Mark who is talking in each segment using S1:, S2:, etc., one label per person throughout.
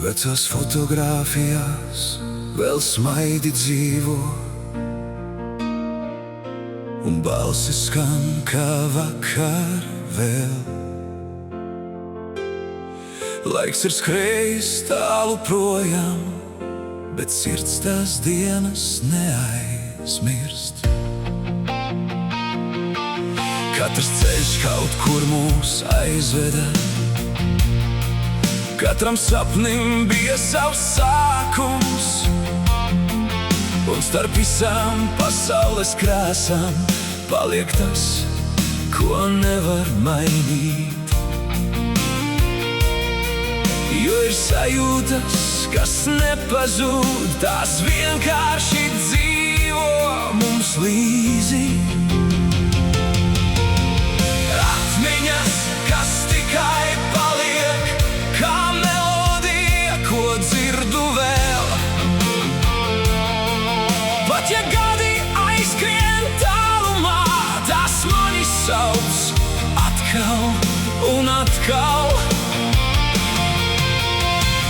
S1: Vecās fotogrāfijās vēl smaidi dzīvo, un balsis skan kā vakar vēl. Laiks ir skrējis tālu projām, bet sirds tās dienas neaizmirst. Katrs ceļš kaut kur mūs aizveda, katram sapnim bija savs sākums, un starp visām pasaules krāsām paliek tas, ko nevar mainīt. Jo ir sajūtas, kas nepazūd, tās vienkārši dzīvo mums līdzi. Atmiņas, kas tikai paliek, kā melodija, ko dzirdu vēl. Pat ja gadi aizskrien tālumā, tās mani sauc atkal un atkal.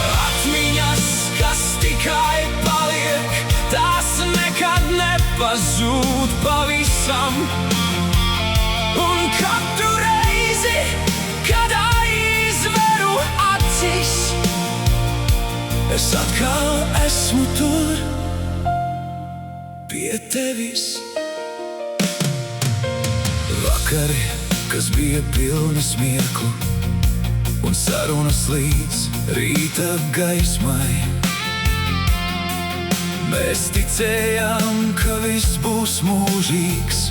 S1: Atmiņas, kas tikai paliek, tās nekad nepazūd pavisam. Un katru reizi, kad aizveru acis, es atkal esmu tur pie tevis. Vakari, kas bija pilni smieklu un sarunas līdz rīta gaismai. Mēs ticējām, ka viss būs mūžīgs,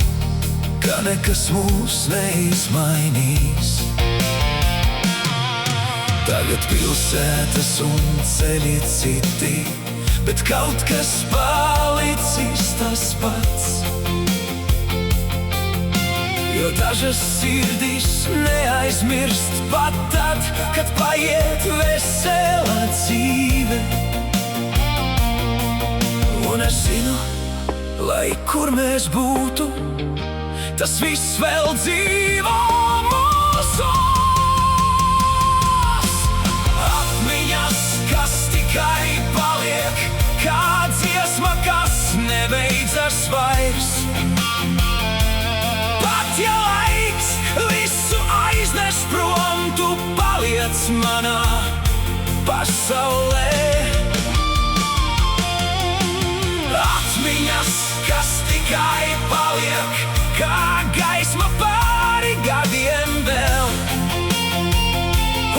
S1: ka nekas mūs neizmainīs. Tagad pilsētas un ceļi citi, bet kaut kas palicis tas pats. Jo dažas sirdis neaizmirst pat tad, kad paiet vesela dzīve. Un es zinu, lai kur mēs būtu, tas viss vēl dzīvo mūsos. Atmiņas, kas tikai paliek, kā dziesma, kas nebeidzas vairs. Pat ja laiks visu aiznes prom, tu paliec manā pasaulē. Atmiņas, kas tikai paliek, kā gaisma pāri gadiem vēl.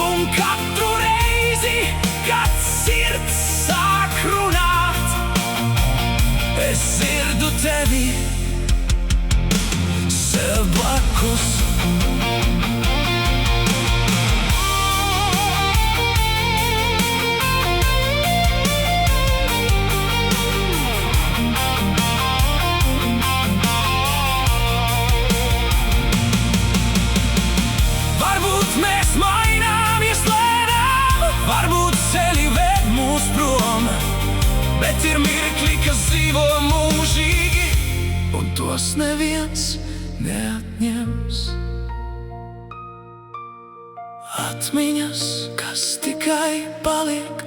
S1: Un katru reizi, kad sirds sāk runāt, es dzirdu tevi sev blakus. Varbūt mēs maināmies lēnām, varbūt ceļi ved mūs prom, bet ir mirkļi, kas dzīvo mūžīgi, un tos neviens neatņems. Atmiņas, kas tikai paliek,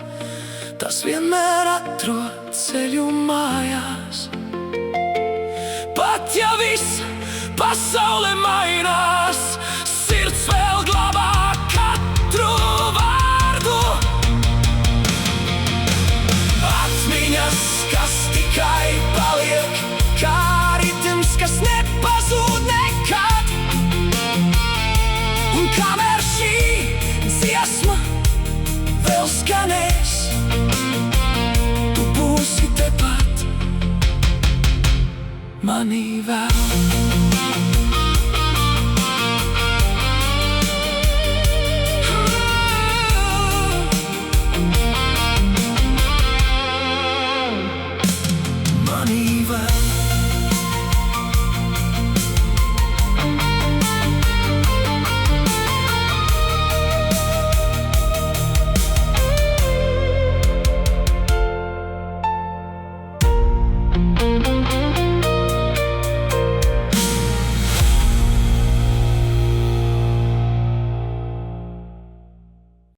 S1: tas vienmēr atrod ceļu mājās. Pat ja viss pasaule mainās, sirds vēl glabā katru vārdu. Atmiņas, kas tikai paliek, kā ritms, kas nepazūd nekad. Un kamēr šī dziesma vēl skanēs, tu būsi tepat manī vēl.